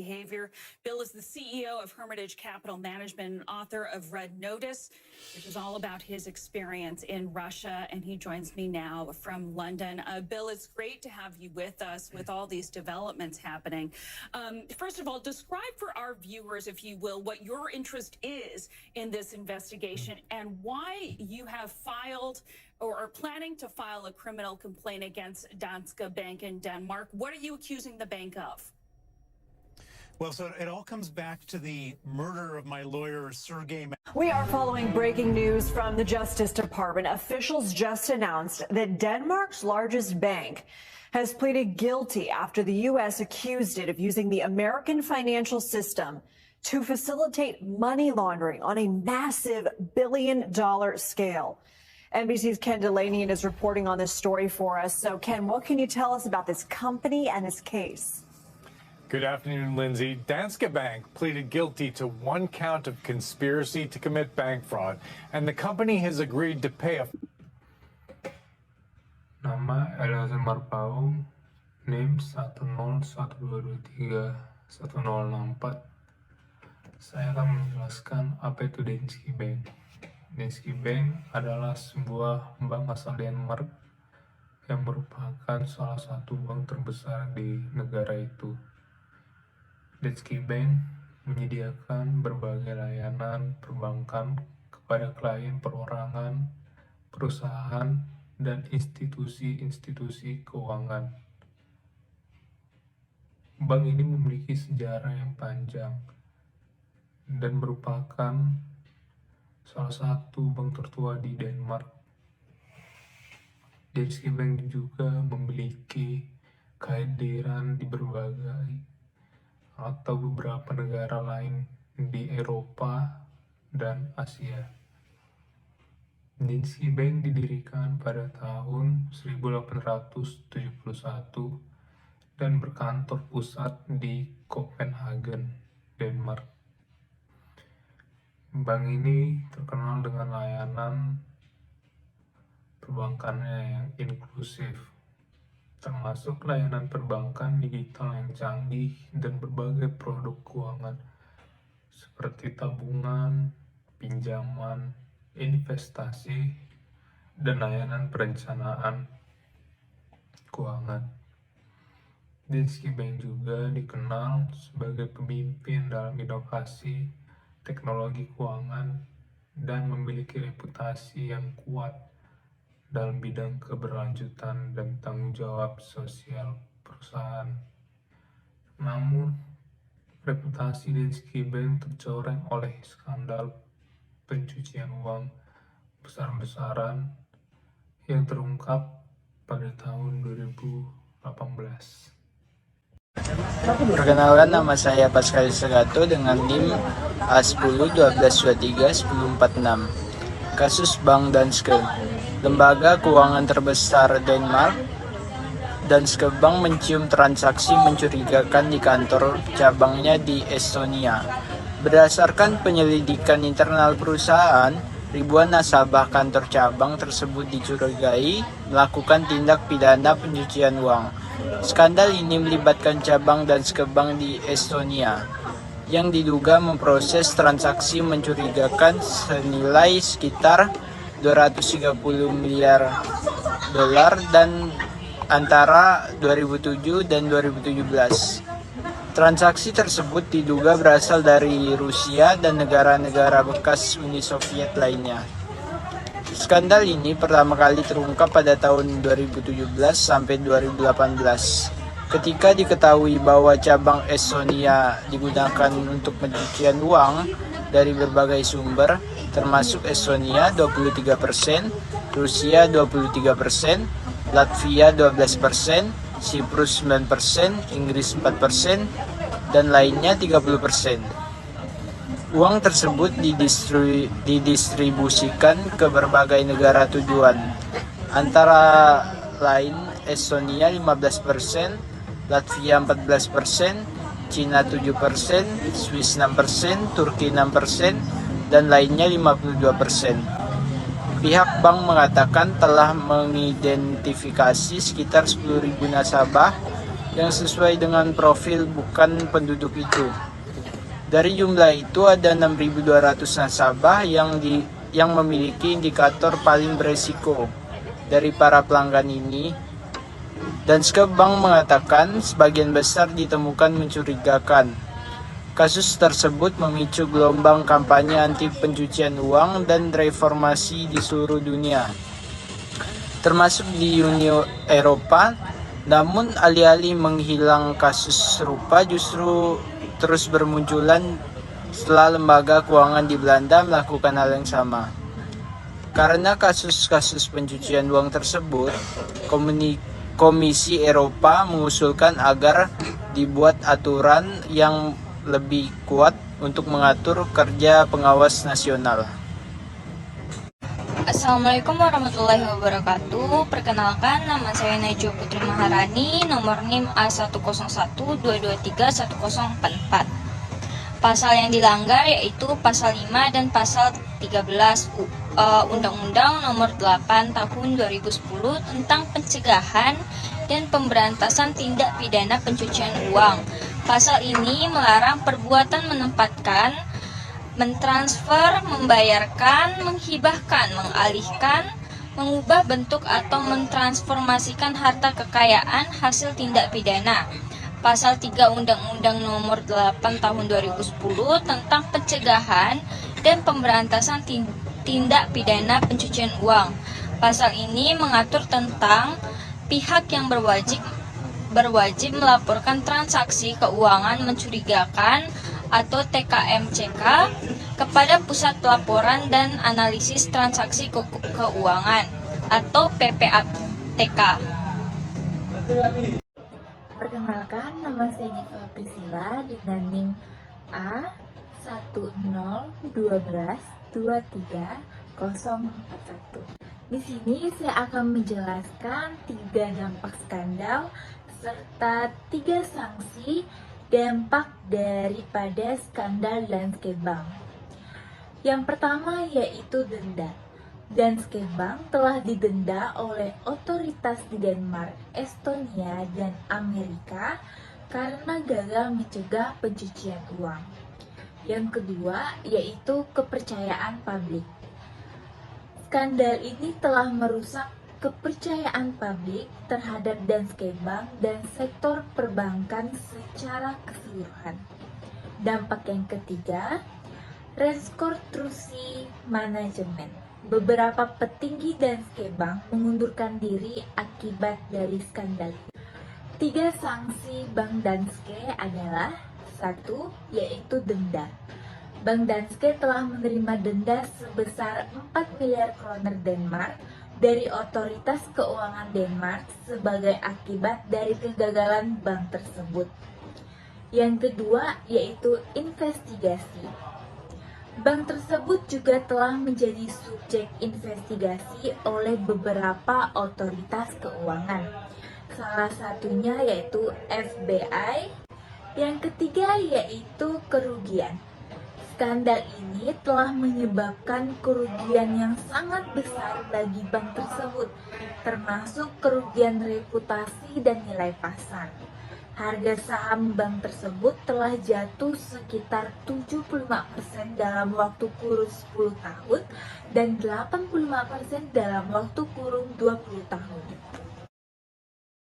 behavior. Bill is the CEO of Hermitage Capital Management and author of Red Notice, which is all about his experience in Russia. And he joins me now from London. Bill, it's great to have you with us with all these developments happening. First of all, describe for our viewers, if you will, what your interest is in this investigation and why you have filed or are planning to file a criminal complaint against Danske Bank in Denmark. What are you accusing the bank of? Well, so it all comes back to the murder of my lawyer, Sergei. We are following breaking news from the Justice Department. Officials just announced that Denmark's largest bank has pleaded guilty after the U.S. accused it of using the American financial system to facilitate money laundering on a massive billion-dollar scale. NBC's Ken Delanian is reporting on this story for us. So, Ken, what can you tell us about this company and this case? Good afternoon, Lindsay. Danske Bank pleaded guilty to one count of conspiracy to commit bank fraud, and the company has agreed to pay a... Nama Eliezer Marpaung, NIM 10122310064. Saya akan menjelaskan apa itu Danske Bank. Danske Bank adalah sebuah bank asal Denmark yang merupakan salah satu bank terbesar di negara itu. Danske Bank menyediakan berbagai layanan perbankan kepada klien perorangan, perusahaan, dan institusi-institusi keuangan. Bank ini memiliki sejarah yang panjang dan merupakan salah satu bank tertua di Denmark. Danske Bank juga memiliki kehadiran di berbagai atau beberapa negara lain di Eropa dan Asia. Danske Bank didirikan pada tahun 1871 dan berkantor pusat di Copenhagen, Denmark. Bank ini terkenal dengan layanan perbankannya yang inklusif, termasuk layanan perbankan digital yang canggih dan berbagai produk keuangan seperti tabungan, pinjaman, investasi, dan layanan perencanaan keuangan. Danske Bank juga dikenal sebagai pemimpin dalam inovasi teknologi keuangan dan memiliki reputasi yang kuat dalam bidang keberlanjutan dan tanggung jawab sosial perusahaan. Namun, reputasi Danske Bank tercoreng oleh skandal pencucian uang besar-besaran yang terungkap pada tahun 2018. Perkenalkan, nama saya Pascal Segato dengan NIM A1012231046. Kasus Bank Danske. Lembaga keuangan terbesar Denmark, Danske Bank mencium transaksi mencurigakan di kantor cabangnya di Estonia. Berdasarkan penyelidikan internal perusahaan, ribuan nasabah kantor cabang tersebut dicurigai melakukan tindak pidana pencucian uang. Skandal ini melibatkan cabang Danske Bank di Estonia yang diduga memproses transaksi mencurigakan senilai sekitar 230 miliar dolar dan antara 2007 dan 2017. Transaksi tersebut diduga berasal dari Rusia dan negara-negara bekas Uni Soviet lainnya. Skandal ini pertama kali terungkap pada tahun 2017 sampai 2018. Ketika diketahui bahwa cabang Estonia digunakan untuk pencucian uang dari berbagai sumber, termasuk Estonia 23%, Rusia 23%, Latvia 12%, Siprus 9%, Inggris 4%, dan lainnya 30%. Uang tersebut didistribusikan ke berbagai negara tujuan, antara lain Estonia 15%, Latvia 14%, Cina 7%, Swiss 6%, Turki 6%, dan lainnya 52%. Pihak bank mengatakan telah mengidentifikasi sekitar 10.000 nasabah yang sesuai dengan profil bukan penduduk itu. Dari jumlah itu ada 6.200 nasabah yang memiliki indikator paling beresiko. Dari para pelanggan ini, Danske Bank mengatakan sebagian besar ditemukan mencurigakan. Kasus tersebut memicu gelombang kampanye anti pencucian uang dan reformasi di seluruh dunia, termasuk di Uni Eropa. Namun alih-alih menghilang, kasus serupa justru terus bermunculan setelah lembaga keuangan di Belanda melakukan hal yang sama. Karena kasus-kasus pencucian uang tersebut, Komisi Eropa mengusulkan agar dibuat aturan yang lebih kuat untuk mengatur kerja pengawas nasional. Assalamualaikum warahmatullahi wabarakatuh. Perkenalkan, nama saya Najwa Putri Maharani, nomor NIM A101223104. Pasal yang dilanggar yaitu pasal 5 dan pasal 13 Undang-Undang nomor 8 tahun 2010 tentang pencegahan dan pemberantasan tindak pidana pencucian uang. Pasal ini melarang perbuatan menempatkan, mentransfer, membayarkan, menghibahkan, mengalihkan, mengubah bentuk atau mentransformasikan harta kekayaan hasil tindak pidana. Pasal 3 Undang-Undang nomor 8 tahun 2010 tentang pencegahan dan pemberantasan tindak pidana pencucian uang. Pasal ini mengatur tentang pihak yang berwajib melaporkan transaksi keuangan mencurigakan atau TKMCK kepada Pusat Pelaporan dan Analisis Transaksi Keuangan atau PPATK. Perkenalkan, nama saya Nyiva Priscilla dengan NIM A10122323041. Di sini saya akan menjelaskan 3 dampak skandal serta 3 sanksi dampak daripada skandal Danske Bank. Yang pertama yaitu denda. Danske Bank telah didenda oleh otoritas di Denmark, Estonia, dan Amerika karena gagal mencegah pencucian uang. Yang kedua yaitu kepercayaan publik. Skandal ini telah merusak kepercayaan publik terhadap Danske Bank dan sektor perbankan secara keseluruhan. Dampak yang ketiga, restrukturisasi manajemen. Beberapa petinggi Danske Bank mengundurkan diri akibat dari skandal. 3 sanksi Bank Danske adalah 1. Yaitu denda. Bank Danske telah menerima denda sebesar 4 miliar kroner Denmark dari otoritas keuangan Denmark sebagai akibat dari kegagalan bank tersebut. Yang kedua yaitu investigasi. Bank tersebut juga telah menjadi subjek investigasi oleh beberapa otoritas keuangan. Salah satunya yaitu FBI. Yang ketiga yaitu kerugian. Skandal ini telah menyebabkan kerugian yang sangat besar bagi bank tersebut, termasuk kerugian reputasi dan nilai pasar. Harga saham bank tersebut telah jatuh sekitar 75% dalam waktu kurun 10 tahun dan 85% dalam waktu kurun 20 tahun.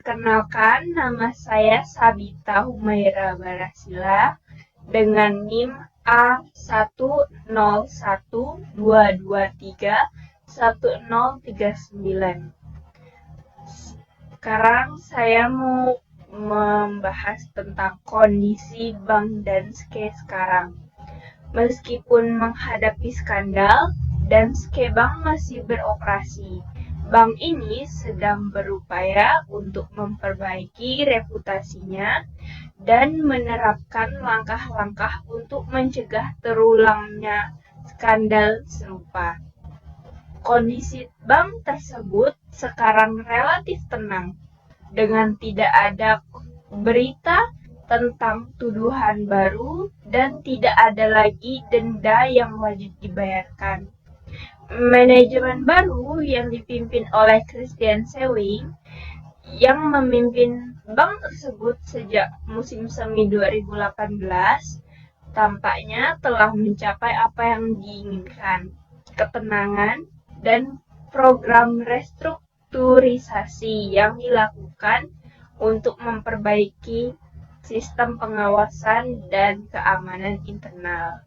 Kenalkan, nama saya Sabita Humaira Barasila dengan NIM A10122311039. Sekarang saya mau membahas tentang kondisi Bank Danske sekarang. Meskipun menghadapi skandal, Danske Bank masih beroperasi. Bank ini sedang berupaya untuk memperbaiki reputasinya dan menerapkan langkah-langkah untuk mencegah terulangnya skandal serupa. Kondisi bank tersebut sekarang relatif tenang, dengan tidak ada berita tentang tuduhan baru dan tidak ada lagi denda yang wajib dibayarkan. Manajemen baru yang dipimpin oleh Christian Sewing yang memimpin bank tersebut sejak musim semi 2018 tampaknya telah mencapai apa yang diinginkan, ketenangan dan program restrukturisasi yang dilakukan untuk memperbaiki sistem pengawasan dan keamanan internal.